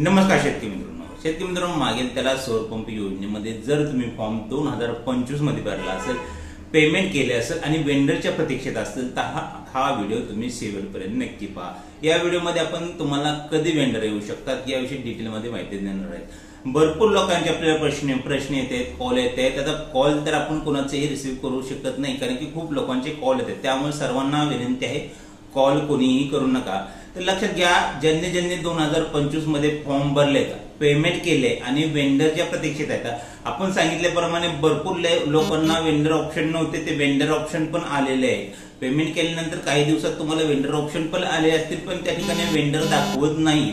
नमस्कार शेतकरी मित्रांनो, मागेल त्याला सौर पंप योजनेमध्ये जर तुम्ही फॉर्म 2025 मध्ये भरला असेल, पेमेंट केले असेल आणि वेंडरच्या प्रतीक्षेत असेल तर हा व्हिडिओ तुम्ही शेवटपर्यंत नक्की पहा। या व्हिडिओमध्ये आपण तुम्हाला कधी वेंडर येऊ शकतात याविषयी डिटेलमध्ये माहिती देणार आहे। भरपूर लोकांचे आपल्याला प्रश्न येतात, कॉल येतात। आता कॉल तर आपण कोणाचेही रिसीव्ह करू शकत नाही, कारण की खूप लोकांचे कॉल येतात। त्यामुळे सर्वांना विनंती आहे, कॉल कोणीही करू नका। तर लक्षात घ्या, ज्यांनी 2025 मध्ये फॉर्म भरले, पेमेंट केले आणि वेंडरच्या प्रतीक्षेत आहेत, आपण सांगितल्याप्रमाणे भरपूर लोकांना वेंडर ऑप्शन नव्हते, ते वेंडर ऑप्शन पण आलेले आहे। पेमेंट केल्यानंतर काही दिवसात तुम्हाला वेंडर ऑप्शन पण आले असतील, पण त्या ठिकाणी वेंडर दाखवत नाही।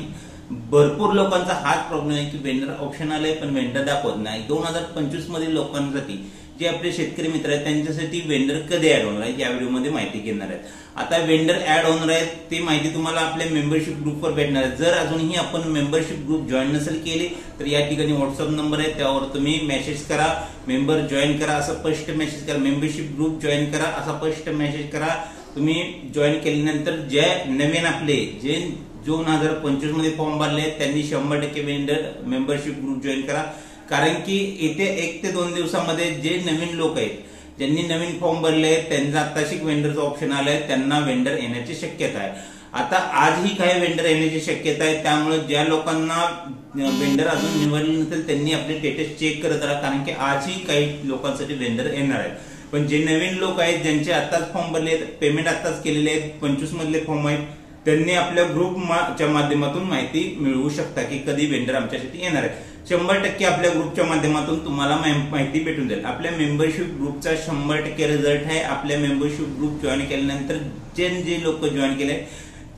भरपूर लोकांचा हाच प्रॉब्लेम आहे की वेंडर ऑप्शन आले पण वेंडर दाखवत नाही। 2025 मध्ये लोकांसाठी जे आपले शेतकरी मित्र आहेत त्यांच्यासाठी वेंडर कधी ऍड होणार आहे या व्हिडिओमध्ये माहिती घेणार आहेत। आता वेंडर ऍड होणार आहेत ती माहिती तुम्हाला आपल्या मेंबरशिप ग्रुपवर भेटणार आहे। जर अजूनही आपण मेंबरशिप ग्रुप जॉईन नसेल केली तर या ठिकाणी व्हॉट्सअप नंबर आहे, त्यावर तुम्ही मेसेज करा, मेंबर जॉईन करा असं स्पष्ट मेसेज करा, मेंबरशिप ग्रुप जॉईन करा असा स्पष्ट मेसेज करा। तुम्ही जॉईन केल्यानंतर जे नवीन आपले जे 2025 मध्ये फॉर्म भरले त्यांनी 100% वेंडर मेंबरशिप ग्रुप जॉईन करा, कारण की येथे 1 ते 2 दिवसामध्ये जे नवीन लोक आहेत, ज्यांनी नवीन फॉर्म भरले आहेत, त्यांचा आत्ताशिक वेंडरचा ऑप्शन आलाय, त्यांना वेंडर येण्याची शक्यता आहे। आता आजही काही वेंडर येण्याची शक्यता आहे, त्यामुळे ज्या लोकांना वेंडर अजून निवडले नसेल त्यांनी आपले स्टेटस चेक करत राहा, कारण की आजही काही लोकांसाठी वेंडर येणार आहेत। पण जे नवीन लोक आहेत, ज्यांचे आत्ताच फॉर्म भरले आहेत, पेमेंट आत्ताच केलेले आहेत, 25 मधले फॉर्म आहेत, त्यांनी आपल्या ग्रुपच्या माध्यमातून माहिती मिळवू शकता की कधी वेंडर आमच्यासाठी येणार आहे। 100% आपल्या ग्रुपच्या माध्यमातून तुम्हाला माहिती भेटून जाईल। आपल्या मेंबरशिप ग्रुपचा 100% रिझल्ट आहे। आपल्या मेंबरशिप ग्रुप जॉईन केल्यानंतर जे लोक जॉईन केले,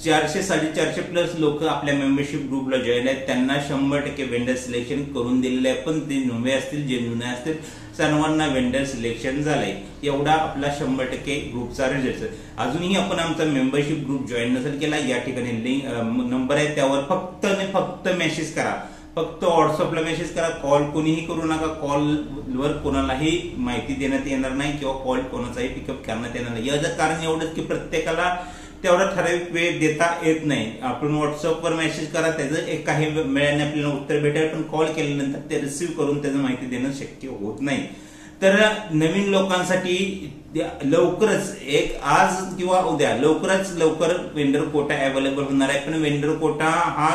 400-450 प्लस लोक आपल्या मेंबरशिप ग्रुपला जॉईन आहेत, त्यांना 100% वेंडर सिलेक्शन करून दिलेले आहे। पण ते नवे असतील जे जुने असतील सर्वांना वेंडर सिलेक्शन झालंय, एवढा आपला 100% ग्रुपचा रिझल्ट आहे। अजूनही आपण आमचा मेंबरशिप ग्रुप जॉईन नसेल केला, या ठिकाणी लिंक नंबर आहे, त्यावर फक्त मेसेज करा, फक्त व्हॉट्सअपला मेसेज करा। कॉल कोणीही करू नका, कॉलवर कोणालाही माहिती देण्यात येणार नाही किंवा कॉल कोणाचाही पिकअप करण्यात येणार नाही। याचं कारण एवढंच की प्रत्येकाला तेवढा ठराविक वेळ देता येत नाही। आपण व्हॉट्सअपवर मेसेज करा, त्याचं काही वेळाने आपल्याला उत्तर भेटेल, पण कॉल केल्यानंतर ते रिसीव्ह करून त्याची माहिती देणं शक्य होत नाही। तर नवीन लोकांसाठी लवकरच आज किंवा उद्या लवकर वेंडर कोटा अवेलेबल होणार आहे। पण वेंडर कोटा हा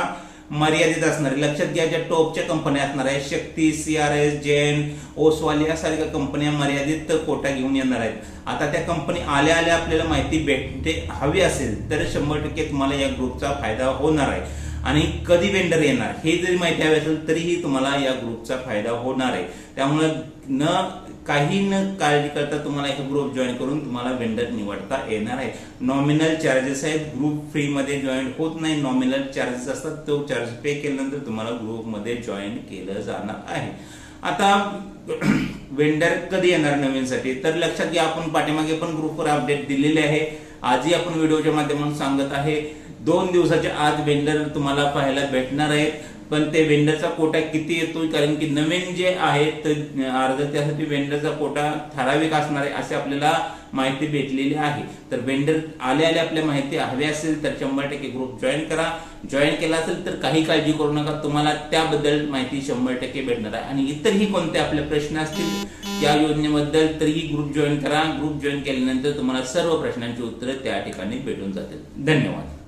मर्यादित असणार आहे। लक्षात घ्या, ज्या टॉपच्या कंपन्या असणार आहेत, शक्ती, CRS, जैन, ओसवाल यासारख्या कंपन्या मर्यादित कोटा घेऊन येणार आहेत। आता त्या कंपनी आल्या आपल्याला माहिती भेटते हवी असेल तर 100% तुम्हाला या ग्रुपचा फायदा होणार आहे। आणि कधी वेंडर येणार हे जरी माहिती हवी असेल तरीही तुम्हाला या ग्रुपचा फायदा होणार आहे। त्यामुळे काही काळजी करता तुम्हाला एक ग्रुप जॉईन करून तुम्हाला वेंडर निवडता येणार आहे। नॉमिनल चार्जेस आहेत, ग्रुप फ्री मध्ये जॉईन होत नाही, नॉमिनल चार्जेस असतात, तो चार्ज पे केल्यानंतर तुम्हाला ग्रुप मध्ये जॉईन केलं जाणार आहे। आता वेंडर कधी येणार नवीनसाठी, तर लक्षात घ्या, आपण पाठीमागे पण ग्रुपवर अपडेट दिलेले आहे, आजही आपण व्हिडिओच्या माध्यमातून सांगत आहे। 2 दिवसाच्या आत वेंडर तुम्हाला पाहायला भेटणार आहेत, पण ते वेंडरचा कोटा किती येतोय, कारण की नवीन जे आहेत अर्ज त्यासाठी वेंडरचा कोटा ठराविक असणार आहे असे आपल्याला माहिती भेटलेली आहे। तर वेंडर आले आपल्या माहिती हवी असेल तर 100% ग्रुप जॉईन करा। जॉईन केला असेल तर काही काळजी करू नका, तुम्हाला त्याबद्दल माहिती 100% भेटणार आहे। आणि इतरही कोणते आपले प्रश्न असतील या योजनेबद्दल तरीही ग्रुप जॉईन करा। ग्रुप जॉईन केल्यानंतर तुम्हाला सर्व प्रश्नांची उत्तरे त्या ठिकाणी भेटून जातील। धन्यवाद।